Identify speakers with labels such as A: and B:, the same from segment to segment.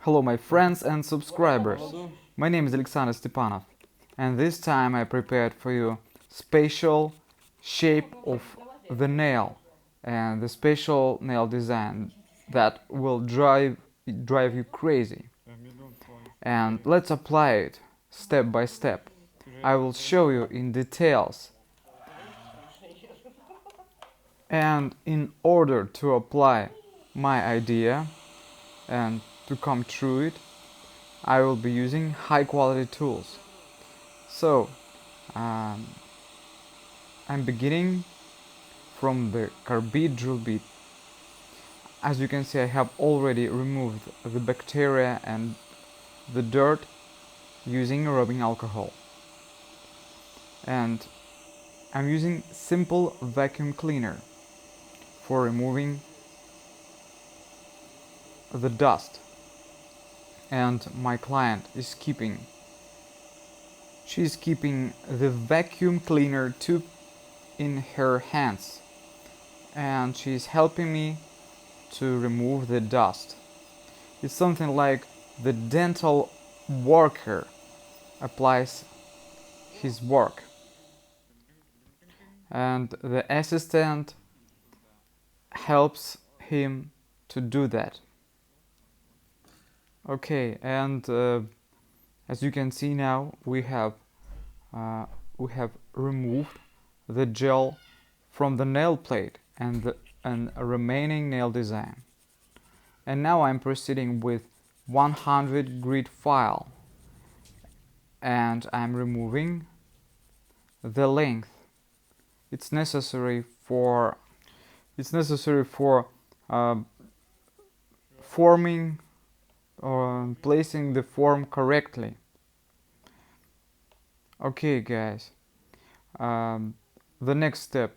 A: Hello my friends and subscribers, my name is Alexander Stepanov, and this time I prepared for you special shape of the nail and the special nail design that will drive you crazy. And let's apply it step by step. I will show you in details. And in order to apply my idea and to come through it, I will be using high quality tools. So I'm beginning from the carbide drill bit. As you can see, I have already removed the bacteria and the dirt using rubbing alcohol. And I'm using simple vacuum cleaner for removing the dust. And my client is she's keeping the vacuum cleaner tube in her hands, and she's helping me to remove the dust. It's something like the dental worker applies his work, and the assistant helps him to do that. Okay, and as you can see now, we have removed the gel from the nail plate and a remaining nail design. And now I'm proceeding with 100 grit file, and I'm removing the length. It's necessary for forming or placing the form correctly. Okay guys, the next step,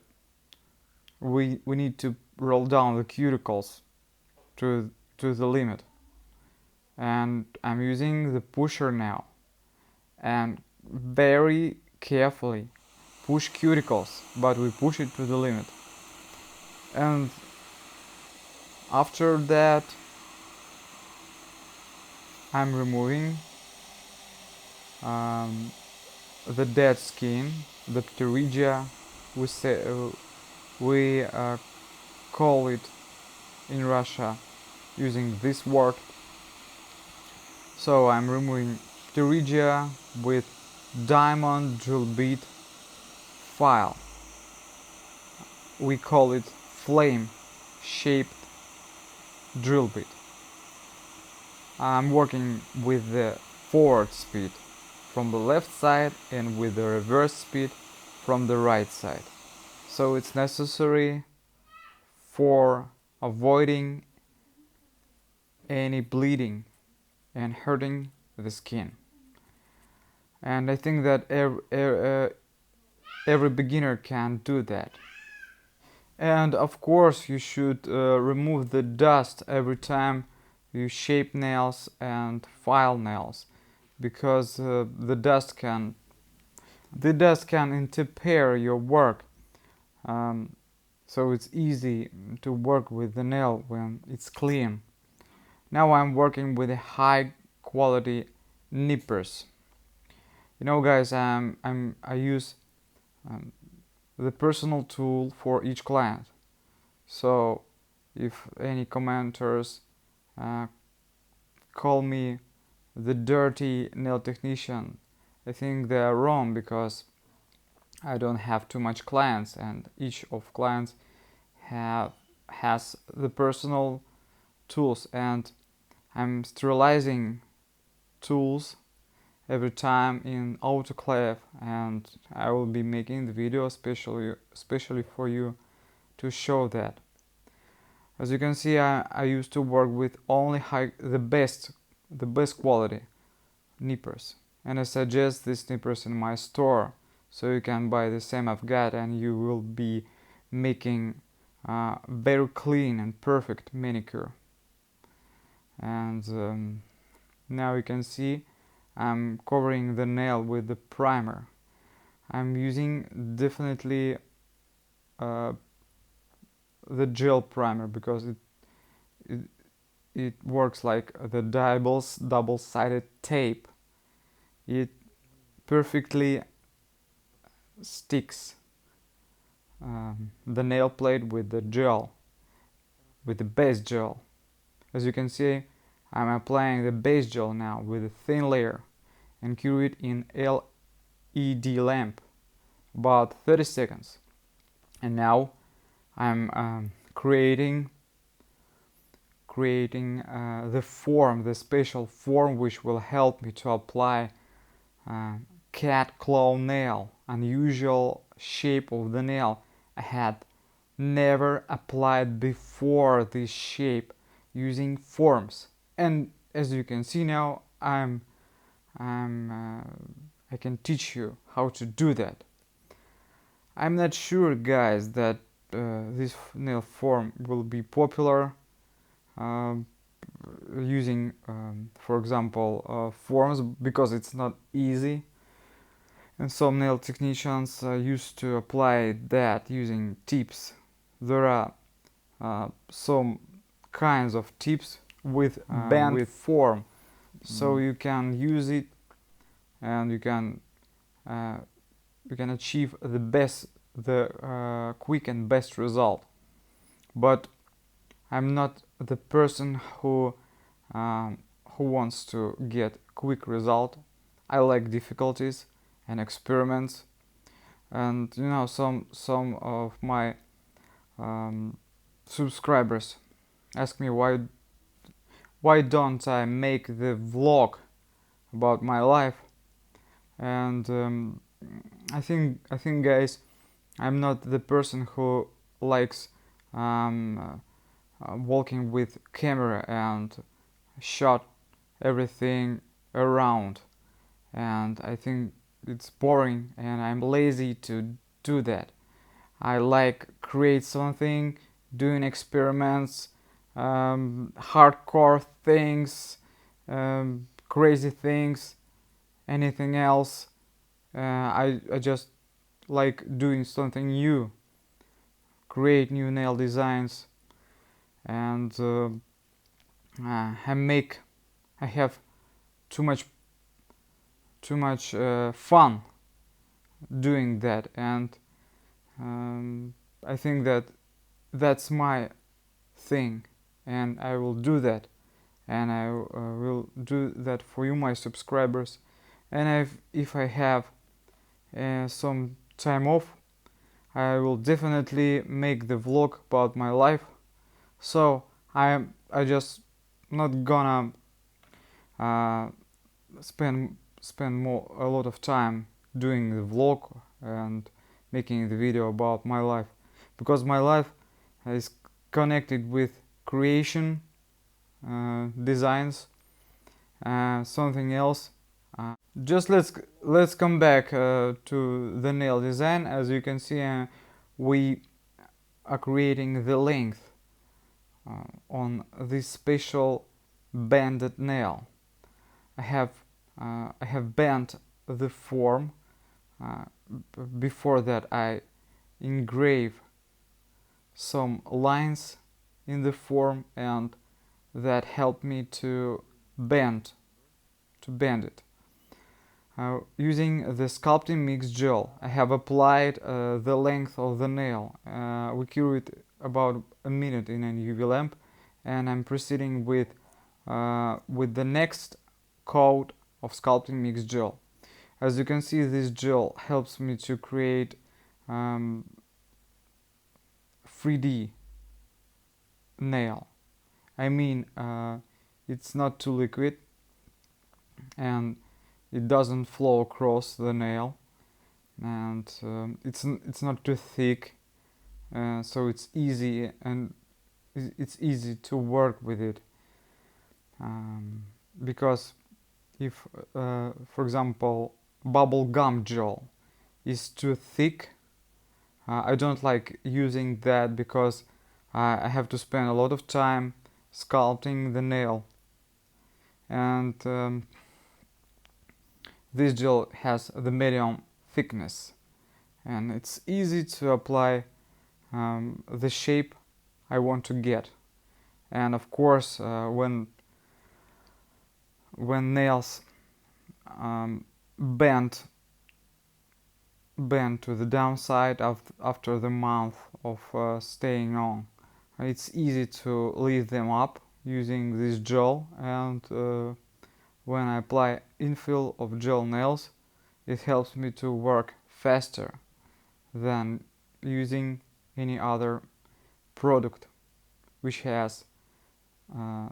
A: we need to roll down the cuticles to the limit, and I'm using the pusher now, and very carefully push cuticles, but we push it to the limit. And after that I'm removing the dead skin, the pterygia, we call it in Russia using this word. So I'm removing pterygia with diamond drill bit file. We call it flame shaped drill bit. I'm working with the forward speed from the left side and with the reverse speed from the right side. So it's necessary for avoiding any bleeding and hurting the skin. And I think that every beginner can do that. And of course you should remove the dust every time you shape nails and file nails, because the dust can interfere your work. So it's easy to work with the nail when it's clean. Now I'm working with high quality nippers. You know guys, I use the personal tool for each client. So if any commenters call me the dirty nail technician, I think they are wrong, because I don't have too much clients, and each of clients has the personal tools, and I'm sterilizing tools every time in autoclave, and I will be making the video especially for you to show that. As you can see, I used to work with only the best quality nippers, and I suggest these nippers in my store, so you can buy the same I've got, and you will be making very clean and perfect manicure. And now you can see I'm covering the nail with the primer. I'm using definitely the gel primer, because it works like the double-sided tape. It perfectly sticks the nail plate with the gel, with the base gel. As you can see, I'm applying the base gel now with a thin layer and cure it in LED lamp about 30 seconds. And now I'm creating the form, the special form which will help me to apply cat claw nail, unusual shape of the nail. I had never applied before this shape using forms, and as you can see now, I can teach you how to do that. I'm not sure, guys, that this nail form will be popular using, for example, forms, because it's not easy. And some nail technicians used to apply that using tips. There are some kinds of tips with band form, so you can use it and you can achieve the quick and best result. But I'm not the person who wants to get quick result. I like difficulties and experiments, and you know, some of my subscribers ask me why don't I make the vlog about my life. And I think guys, I'm not the person who likes walking with camera and shot everything around, and I think it's boring and I'm lazy to do that. I like create something, doing experiments, hardcore things, crazy things, anything else. I just like doing something new, create new nail designs, and I have too much fun doing that, and I think that that's my thing, and I will do that, and I will do that for you, my subscribers. And if I have some time off, I will definitely make the vlog about my life. So I just not gonna spend a lot of time doing the vlog and making the video about my life, because my life is connected with creation, designs, something else. Just let's come back to the nail design. As you can see, we are creating the length on this special banded nail. I have bent the form. Before that, I engrave some lines in the form, and that helped me to bend it. Using the sculpting mix gel, I have applied the length of the nail. We cure it about a minute in an UV lamp, and I'm proceeding with the next coat of sculpting mix gel. As you can see, this gel helps me to create 3D nail. I mean, it's not too liquid and it doesn't flow across the nail, and it's not too thick, so it's easy, and it's easy to work with it. Because if, for example, bubble gum gel is too thick, I don't like using that, because I have to spend a lot of time sculpting the nail, and this gel has the medium thickness, and it's easy to apply the shape I want to get. And of course, when nails bend to the downside after the month of staying on, it's easy to leave them up using this gel. And when I apply infill of gel nails, it helps me to work faster than using any other product which has uh,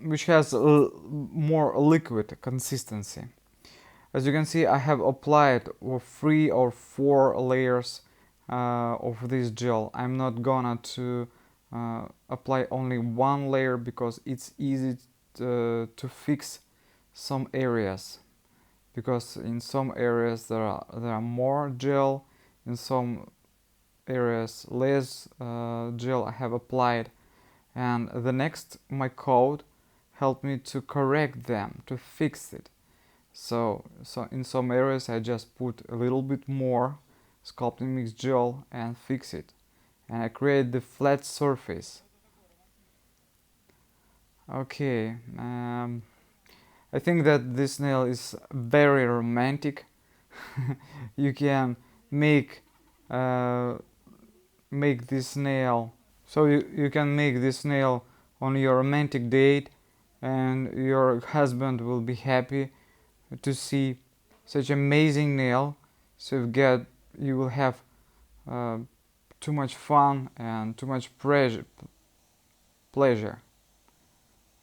A: more liquid consistency. As you can see, I have applied 3 or 4 layers of this gel. I'm not gonna to apply only one layer because it's easy to fix some areas, because in some areas there are more gel, in some areas less gel I have applied, and the next my coat helped me to correct them, to fix it. So in some areas I just put a little bit more sculpting mix gel and fix it, and I create the flat surface. Okay, I think that this nail is very romantic. You can make uh, make this nail, so you can make this nail on your romantic date, and your husband will be happy to see such amazing nail. So you will have uh, too much fun and too much pleasure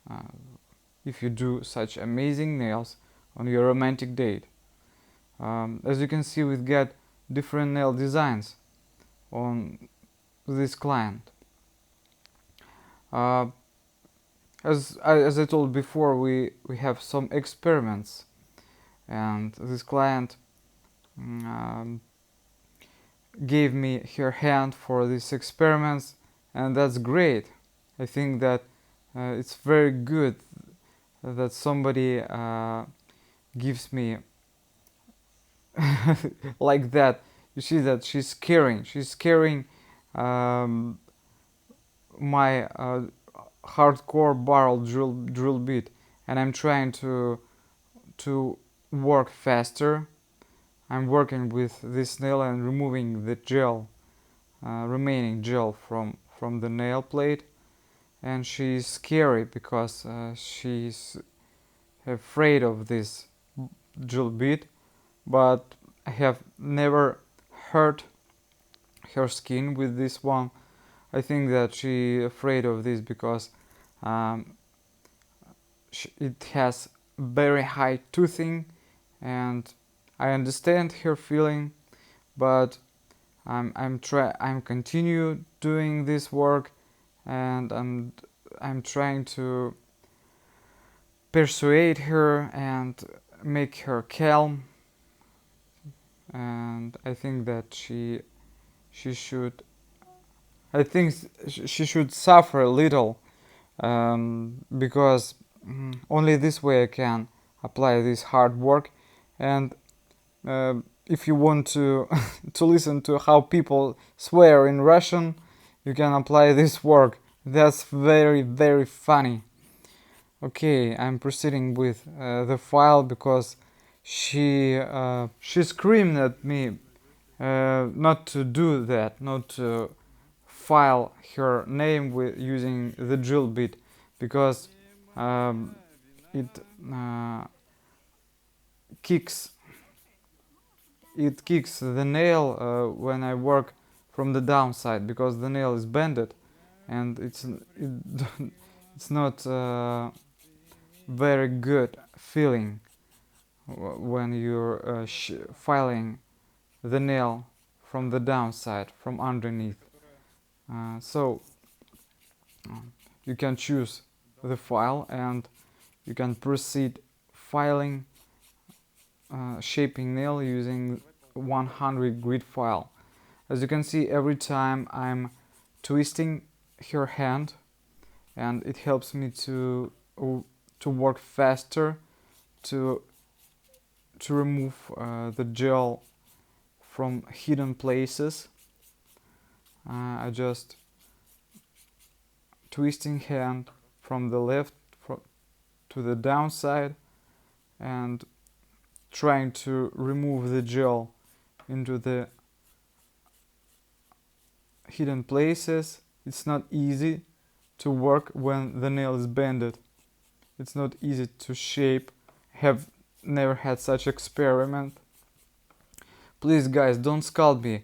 A: uh, if you do such amazing nails on your romantic date. As you can see, we get different nail designs on this client. Uh, as I told before, we have some experiments, and this client um, gave me her hand for these experiments, and that's great. I think that it's very good that somebody gives me like that. You see that she's caring um, my hardcore barrel drill bit, and I'm trying to work faster. I'm working with this nail and removing the gel, remaining gel from the nail plate, and she's scary because she's afraid of this drill bit, but I have never hurt her skin with this one. I think that she afraid of this because um, it has very high toothing, and I understand her feeling, but I'm continue doing this work, and I'm trying to persuade her and make her calm, and I think that she should, I think she should suffer a little, because only this way I can apply this hard work. And if you want to to listen to how people swear in Russian, you can apply this work. That's very funny. Okay, I'm proceeding with the file because she screamed at me not to do that, not to file her name with using the drill bit, because um, it uh, kicks it kicks the nail when I work from the downside, because the nail is bended, and it's not very good feeling when you're filing the nail from the downside, from underneath. So you can choose the file, and you can proceed filing shaping nail using 100 grit file. As you can see, every time I'm twisting her hand, and it helps me to work faster, to remove the gel from hidden places. I just twisting hand from the left to the downside and trying to remove the gel into the hidden places. It's not easy to work when the nail is bended. It's not easy to shape. Have never had such experiment. Please guys, don't scold me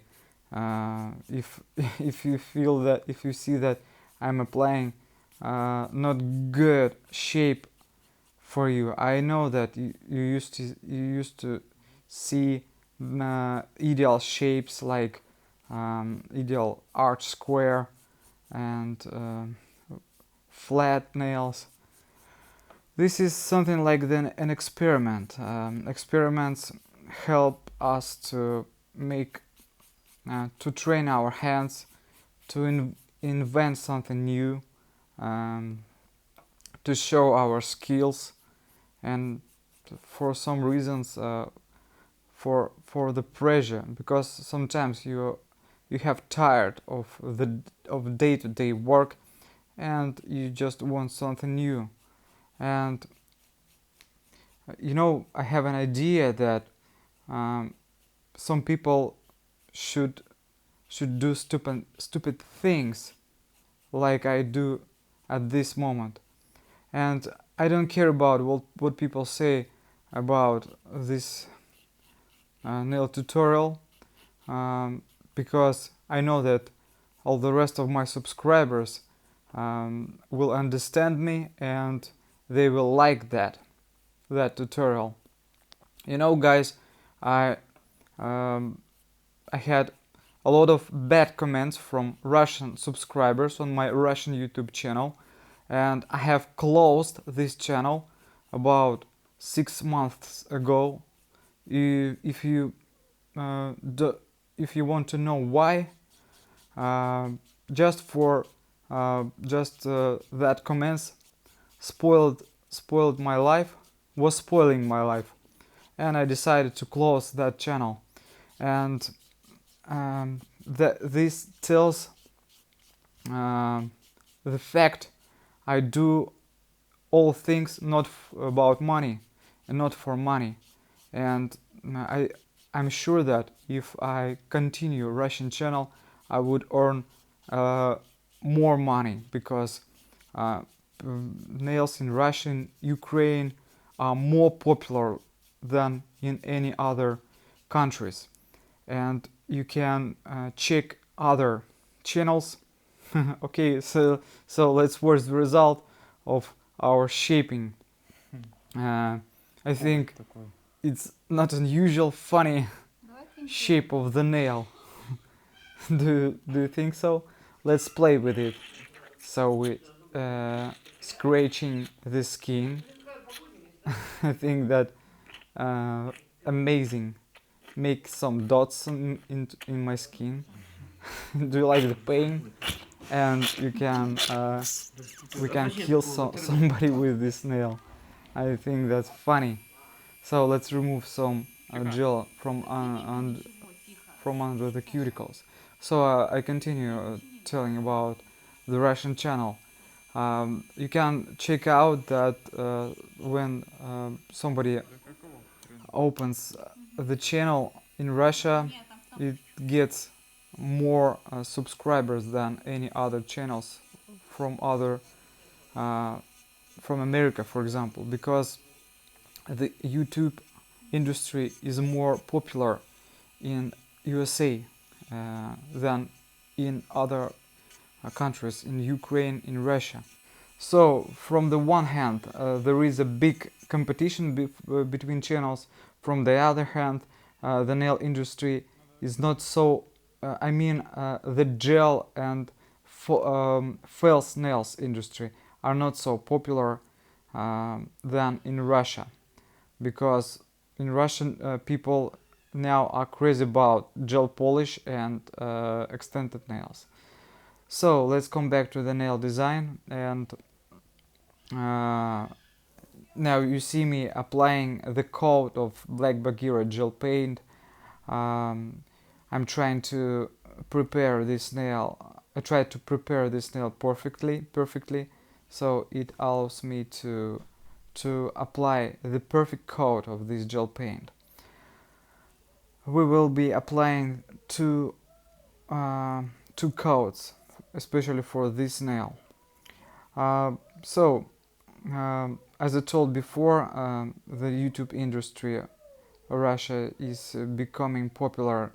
A: if if you feel that, if you see that I'm applying not good shape for you. I know that you used to see ideal shapes like ideal arch square and flat nails. This is something like an experiment. Experiments help us to make to train our hands to invent something new, to show our skills, and for some reasons for the pressure, because sometimes you have tired of day-to-day work and you just want something new. And I have an idea that some people should do stupid things like I do at this moment, and I don't care about what people say about this nail tutorial, because I know that all the rest of my subscribers will understand me and they will like that tutorial. Guys, I had a lot of bad comments from Russian subscribers on my Russian YouTube channel, and I have closed this channel about 6 months ago. If you want to know why, just that comments spoiled my life, was spoiling my life, and I decided to close that channel. And this tells the fact I do all things not about money and not for money. And I'm sure that if I continue Russian channel, I would earn more money, because nails in Russia and Ukraine are more popular than in any other countries. And you can check other channels. Okay, so let's watch the result of our shaping. I think it's not unusual funny shape of the nail. Do you think so? Let's play with it. So we scratching the skin. I think that amazing. Make some dots in my skin. Do you like the pain? And we can kill somebody with this nail. I think that's funny. So let's remove some gel from under the cuticles. So I continue telling about the Russian channel. You can check out that when somebody opens the channel in Russia, it gets more subscribers than any other channels from from America, for example, because the YouTube industry is more popular in USA than in other countries, in Ukraine, in Russia. So from the one hand, there is a big competition between channels. From the other hand, the nail industry is not so the gel and false nails industry are not so popular than in Russia, because in Russian people now are crazy about gel polish and extended nails. So let's come back to the nail design, and now you see me applying the coat of black Bagheera gel paint. I'm trying to prepare this nail I try to prepare this nail perfectly, so it allows me to apply the perfect coat of this gel paint. We will be applying two coats, especially for this nail. So as I told before, the YouTube industry, Russia is becoming popular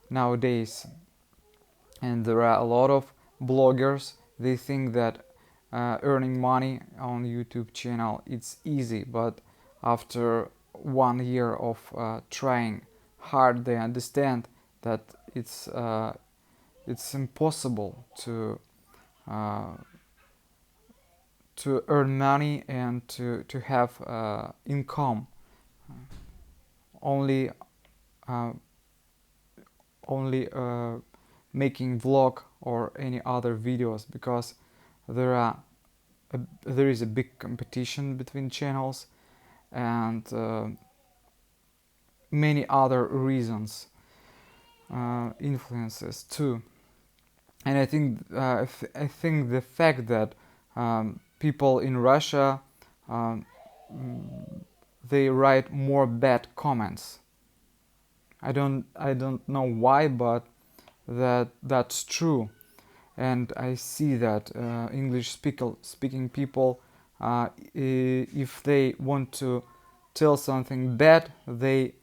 A: nowadays, and there are a lot of bloggers. They think that earning money on YouTube channel it's easy, but after 1 year of trying hard, they understand that it's impossible uh, to earn money and to have income only uh, making vlog or any other videos, because there is a big competition between channels and many other reasons, influences too. And I think the fact that people in Russia they write more bad comments. I don't know why, but that's true. And I see that English speaking people, if they want to tell something bad, they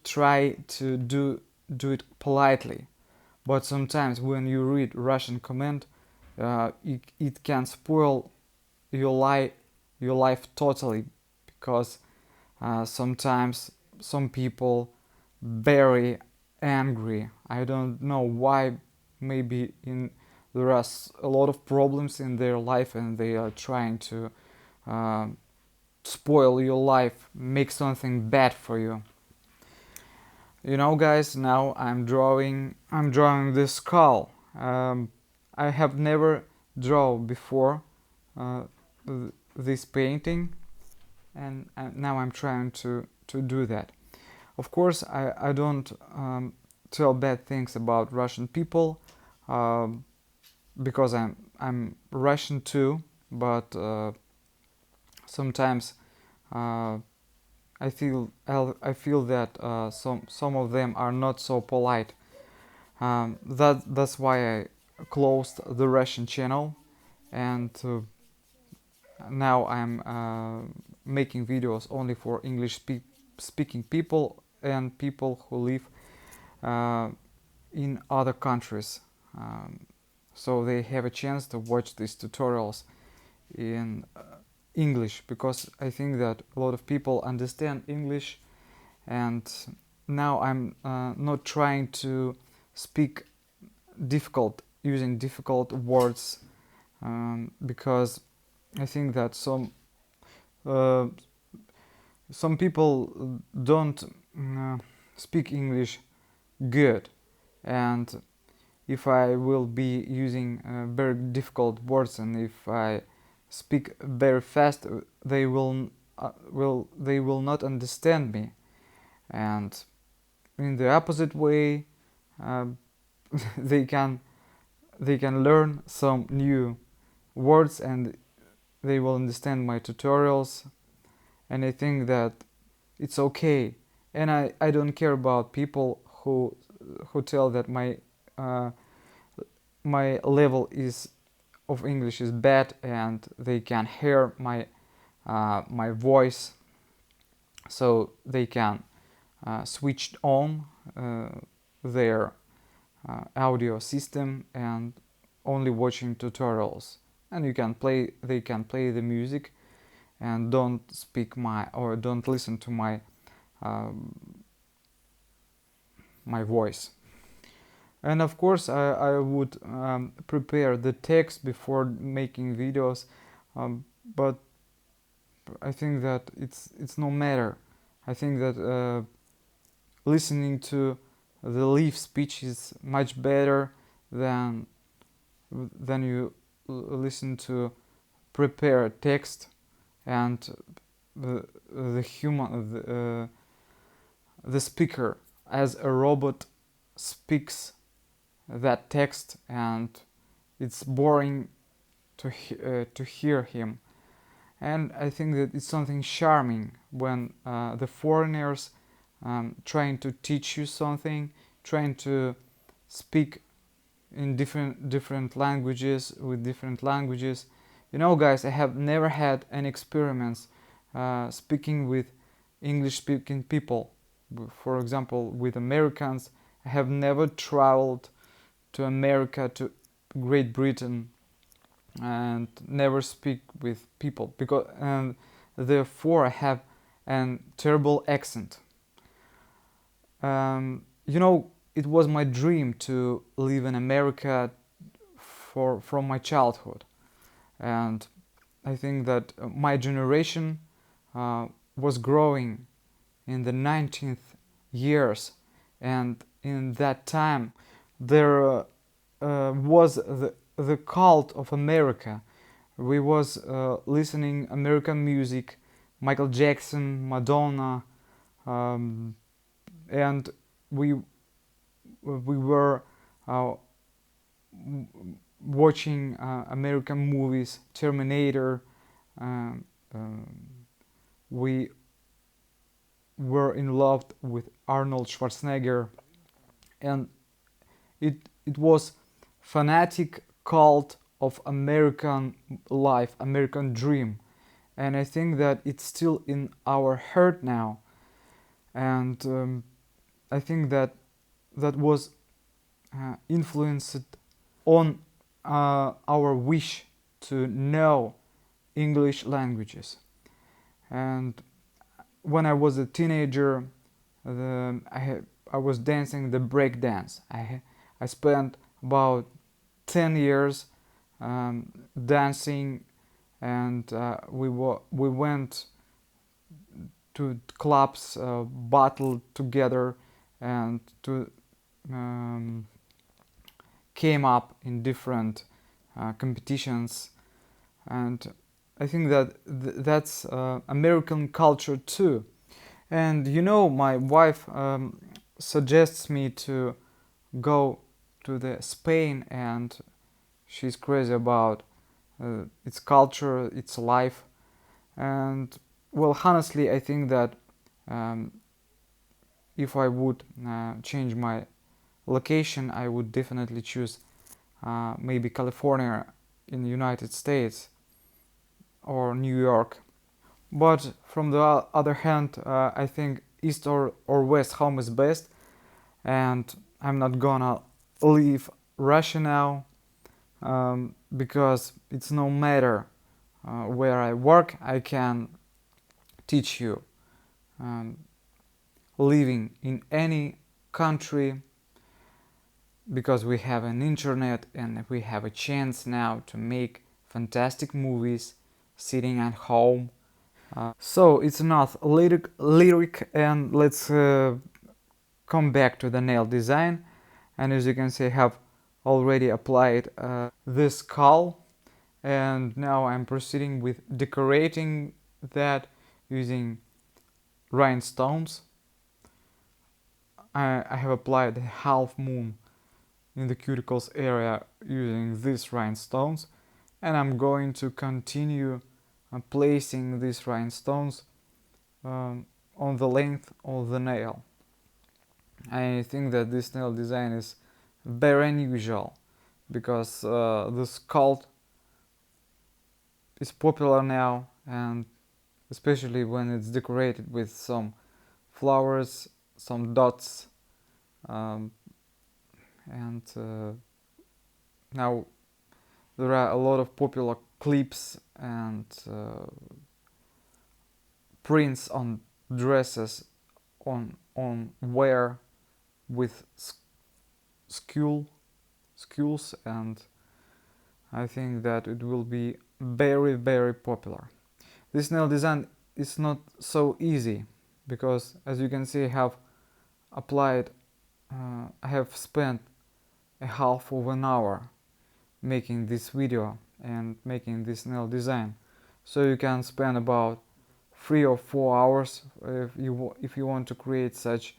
A: try to do it politely. But sometimes when you read Russian comment, it can spoil your life totally, because sometimes some people very angry. I don't know why. Maybe there are a lot of problems in their life, and they are trying to uh, spoil your life, make something bad for you. You know, guys, now I'm drawing this skull. I have never drawn before uh, this painting, and now I'm trying to do that. Of course, I don't tell bad things about Russian people, because I'm Russian too, but sometimes I feel that some of them are not so polite. That's why I closed the Russian channel, and now I'm making videos only for English speaking people and people who live in other countries, so they have a chance to watch these tutorials in English, because I think that a lot of people understand English, and now I'm not trying to speak using difficult words, because I think that some people don't speak English good, and if I will be using very difficult words, and if I speak very fast, they will not understand me. And in the opposite way, they can learn some new words, and they will understand my tutorials. And I think that it's okay. And I don't care about people who tell that my level of English is bad, and they can hear my voice, so they can switch on their audio system and only watching tutorials. And they can play the music and don't listen to my voice. And of course, I would prepare the text before making videos, but I think that it's no matter. I think that listening to the live speech is much better than you listen to prepare text, and the human the speaker as a robot speaks that text, and it's boring to hear him. And I think that it's something charming when the foreigners trying to teach you something, trying to speak in different languages, with different languages. You know, guys, I have never had any experiments speaking with English speaking people. For example, with Americans, I have never traveled to America, to Great Britain, and never speak with people, because and therefore I have a terrible accent. You know, it was my dream to live in America from my childhood, and I think that my generation was growing in the 19th years, and in that time there was the cult of America. We was listening American music, Michael Jackson, Madonna, and we were watching American movies, Terminator. Um, we were in love with Arnold Schwarzenegger, and it was fanatic cult of American life, American dream, and I think that it's still in our heart now, and I think that that was influenced on our wish to know English languages. And when I was a teenager, I was dancing the break dance. I spent about 10 years dancing, and we went to clubs, battled together, and to came up in different competitions. And I think that that's American culture too. And you know, my wife suggests me to go to the Spain, and she's crazy about its culture, its life. And well, honestly, I think that if I would change my location, I would definitely choose maybe California in the United States, or New York. But from the other hand, I think East or West home is best, and I'm not gonna leave Russia now, because it's no matter where I work, I can teach you. Living in any country, because we have an internet and we have a chance now to make fantastic movies sitting at home. So it's enough lyric, and let's come back to the nail design. And as you can see, I have already applied this skull, and now I'm proceeding with decorating that using rhinestones. I have applied a half moon in the cuticles area using these rhinestones, and I'm going to continue placing these rhinestones on the length of the nail. I think that this nail design is very unusual, because the sculpt is popular now, and especially when it's decorated with some flowers, some dots, and now there are a lot of popular clips and prints on dresses on wear with skulls, and I think that it will be very popular. This nail design is not so easy, because as you can see, I have applied I have spent a half of an hour making this video and making this nail design. So you can spend about 3 or 4 hours if you want to create such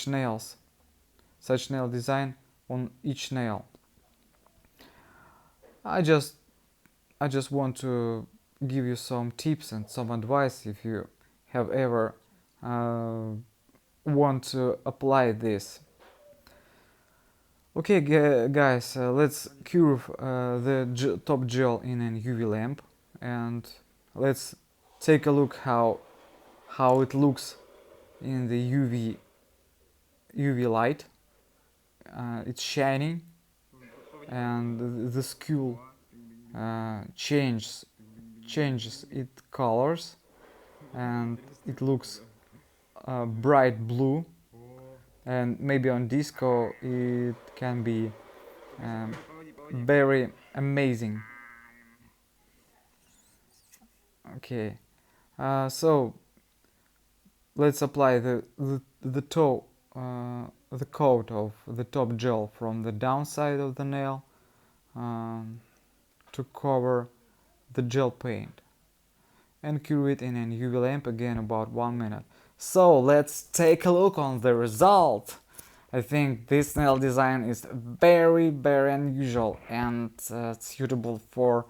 A: nail design on each nail. I just want to give you some tips and some advice if you have ever want to apply this. Okay, guys, let's cure the top gel in an UV lamp, and let's take a look how it looks in the UV light. It's shining, and the skull changes its colors, and it looks bright blue, and maybe on disco it can be um, very amazing. Okay, so let's apply the coat of the top gel from the downside of the nail um, to cover the gel paint, and cure it in an UV lamp again about 1 minute. So let's take a look on the result. I think this nail design is very unusual and suitable for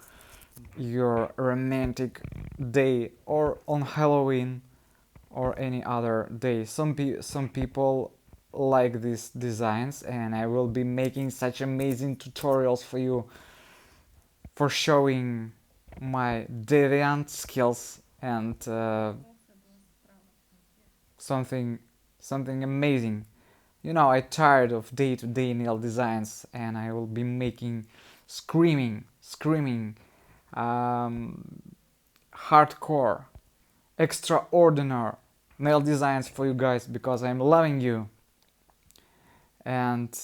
A: your romantic day or on Halloween or any other day. Some people like these designs, and I will be making such amazing tutorials for you for showing my deviant skills and something amazing. You know, I'm tired of day-to-day nail designs, and I will be making screaming hardcore, extraordinary nail designs for you guys, because I'm loving you. And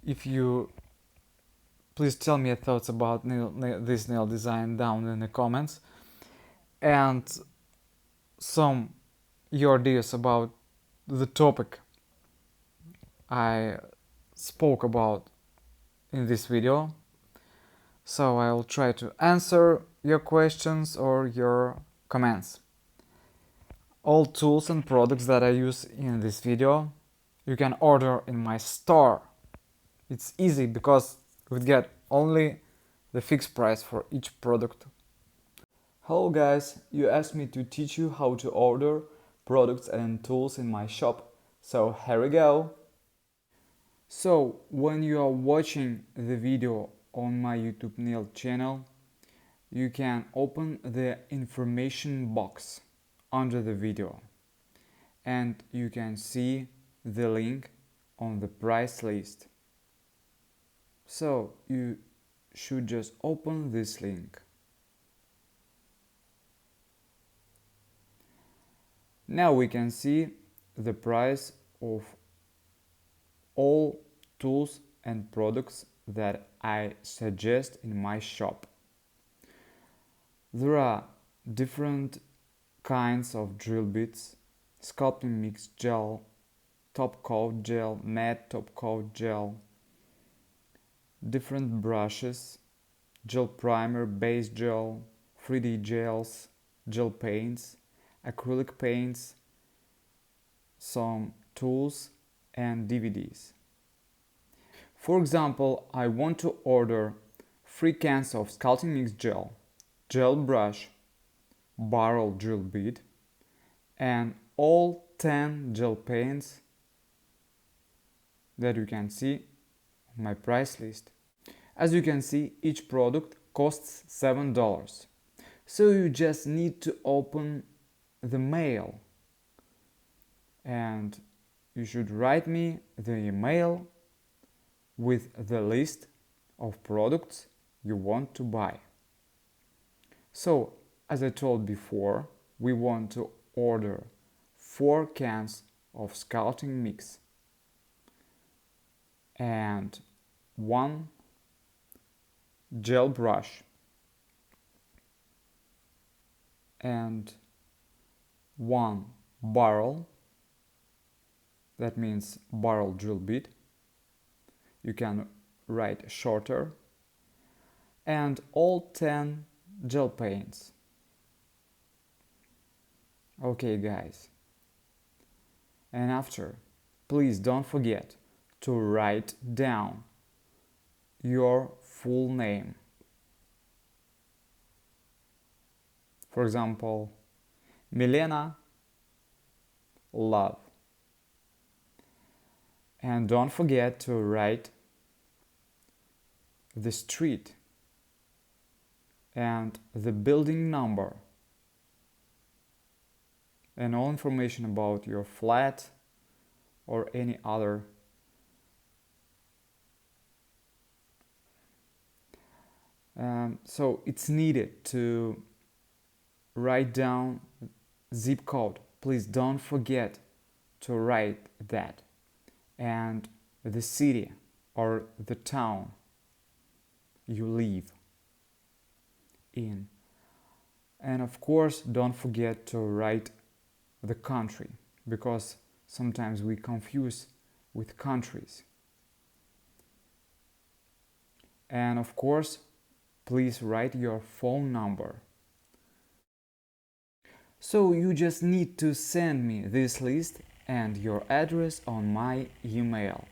A: if you please tell me your thoughts about this nail design down in the comments, and some your ideas about the topic I spoke about in this video. So I will try to answer your questions or your comments. All tools and products that I use in this video you can order in my store. It's easy because you get only the fixed price for each product. Hello guys, you asked me to teach you how to order products and tools in my shop, so here we go. So when you are watching the video on my YouTube nail channel, you can open the information box under the video, and you can see the link on the price list. So you should just open this link. Now we can see the price of all tools and products that I suggest in my shop. There are different kinds of drill bits: sculpting mix gel, top coat gel, matte top coat gel, different brushes, gel primer, base gel, 3D gels, gel paints, acrylic paints, some tools and DVDs. For example, I want to order 3 cans of sculpting mix gel, gel brush, barrel drill bit, and all 10 gel paints that you can see on my price list. As you can see, each product costs $7. So you just need to open the mail, and you should write me the email with the list of products you want to buy. So, as I told before, we want to order 4 cans of sculpting mix and 1 gel brush and 1 barrel, that means barrel drill bit, you can write shorter, and all 10 gel paints. Okay guys, and after, please don't forget to write down your full name. For example, Milena, love. And don't forget to write the street and the building number and all information about your flat or any other. So it's needed to write down zip code. Please don't forget to write that, and the city or the town you live in. And of course, don't forget to write the country, because sometimes we confuse with countries. And of course, please write your phone number. So you just need to send me this list and your address on my email.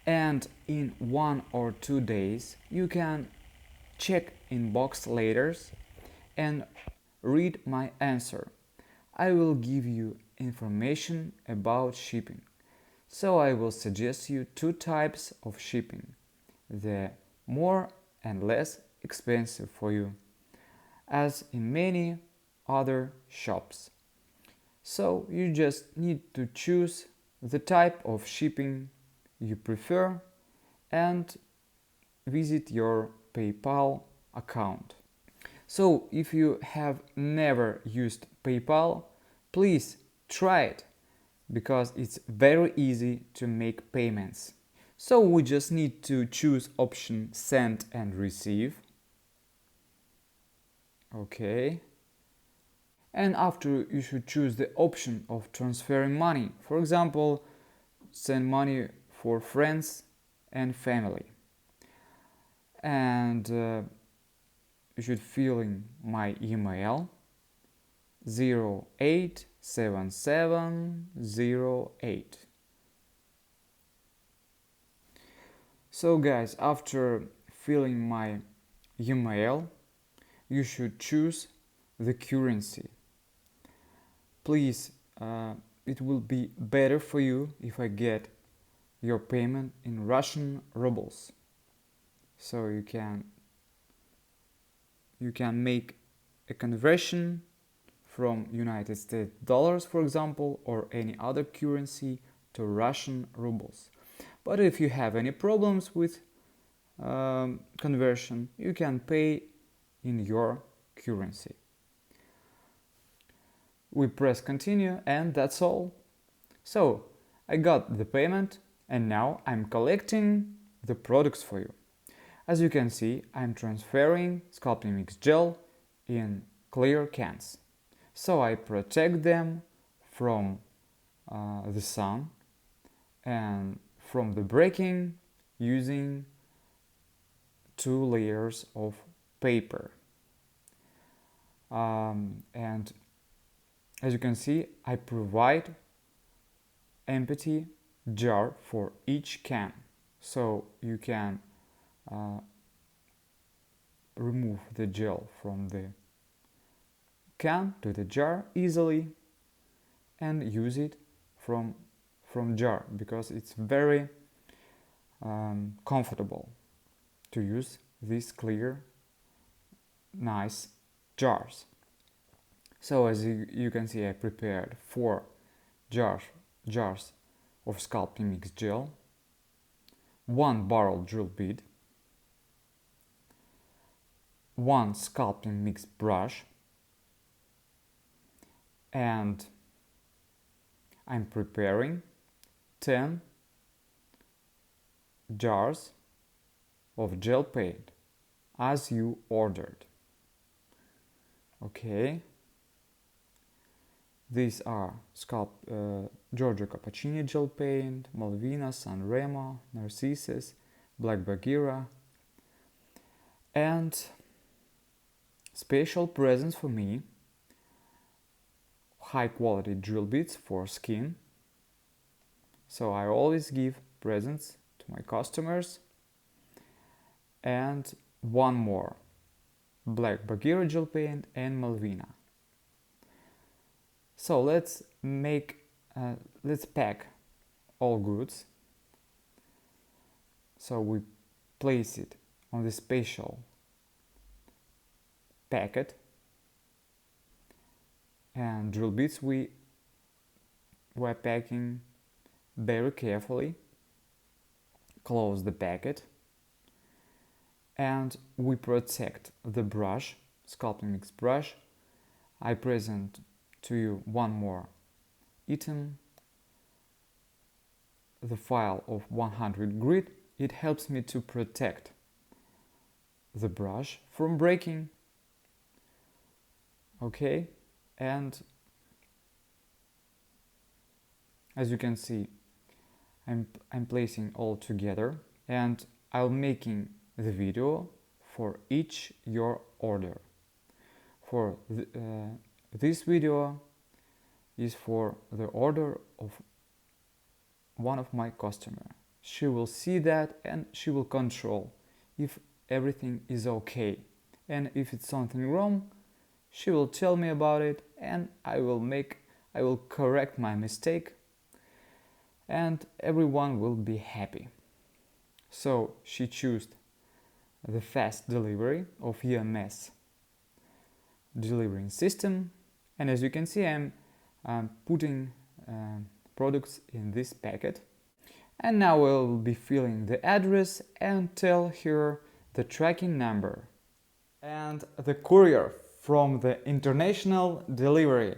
A: And in 1 or 2 days, you can check inbox later and read my answer. I will give you information about shipping. So I will suggest you 2 types of shipping, the more and less expensive for you, as in many other shops. So you just need to choose the type of shipping you prefer and visit your PayPal account. So if you have never used PayPal, please try it, because it's very easy to make payments. So we just need to choose option send and receive. Okay. And after, you should choose the option of transferring money. For example, send money for friends and family. And you should fill in my email 087708. So guys, after filling my email, you should choose the currency. Please, it will be better for you if I get your payment in Russian rubles. So you can make a conversion from United States dollars, for example, or any other currency to Russian rubles. But if you have any problems with conversion, you can pay in your currency. We press continue, and that's all. So I got the payment, and now I'm collecting the products for you. As you can see, I'm transferring sculpting mix gel in clear cans. So I protect them from the sun and from the breaking using 2 layers of paper. And as you can see, I provide empty jar for each can, so you can remove the gel from the can to the jar easily and use it from jar, because it's very comfortable to use these clear, nice jars. So as you can see, I prepared 4 jars of sculpting mix gel, 1 barrel drill bit, 1 sculpting mix brush, and I'm preparing 10 jars of gel paint as you ordered. Okay. These are Giorgio Cappuccini gel paint, Malvina, Sanremo, Narcissus, Black Bagheera, and special presents for me, high quality drill bits for skin. So I always give presents to my customers. And 1 more, Black Bagheera gel paint and Malvina. So let's pack all goods. So we place it on the special packet, and drill bits we were packing very carefully. Close the packet, and we protect the brush, sculpting mix brush. I present to you one more item, the file of 100 grit. It helps me to protect the brush from breaking. Okay, and as you can see, I'm placing all together, and I'm making the video for each your order. For this video is for the order of one of my customers. She will see that and she will control if everything is okay, and if it's something wrong, she will tell me about it, and I will correct my mistake, and everyone will be happy. So she chose the fast delivery of EMS delivering system, and as you can see, I'm putting products in this packet, and now we'll be filling the address and tell her the tracking number. And the courier from the international delivery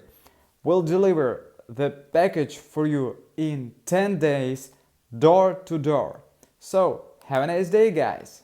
A: will deliver the package for you in 10 days, door to door. So have a nice day, guys.